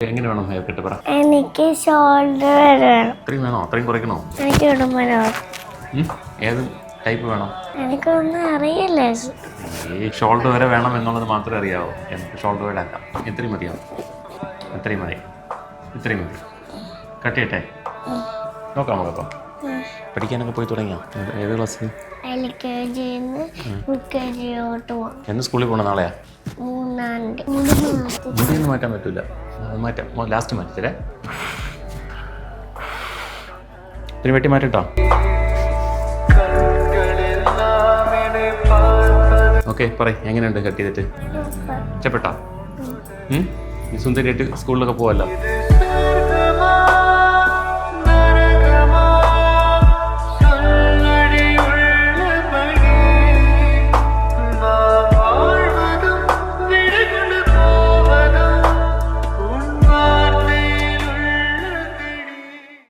എങ്ങനെ വേണം hair cut പറ? എനിക്ക് ഷോൾഡർ വരെ വേണം. അത്രയും വേണോ? അത്രയും കുറയ്ക്കണോ? എനിക്ക് ഉടുമ്പനോ. ഏത് ടൈപ്പ് വേണം? എനിക്കൊന്നും അറിയില്ല. ഈ ഷോൾഡർ വരെ വേണം എന്നുള്ളത് മാത്രമേ അറിയാവൂ. എനിക്ക് ഷോൾഡർ വരെ ആക്കാം. ഇത്രയും മതിയാവും. ഇത്രയും മതി. ഇത്രയും മതി. കട്ട് ചെയ്യട്ടെ? നോക്കാം നമുക്കപ്പം. പഠിക്കാനൊക്കെ പോയി തുടങ്ങിയോ? ഏത് ക്ലാസ്സിൽ? LKG UKG എന്ന് സ്കൂളിൽ പോകണം? നാളെയാ? മുടിയൊന്നും മാറ്റാൻ പറ്റില്ല. മാറ്റാം. ലാസ്റ്റ് മാറ്റിത്തരേ. ഇത്തിരി വെട്ടി മാറ്റിട്ടോ. ഓക്കെ, പറയ് എങ്ങനെയുണ്ട് കട്ട് ചെയ്തിട്ട്? ഇഷ്ടപ്പെട്ടോ? സുന്ദരിയായിട്ട് സ്കൂളിലൊക്കെ പോവല്ലോ.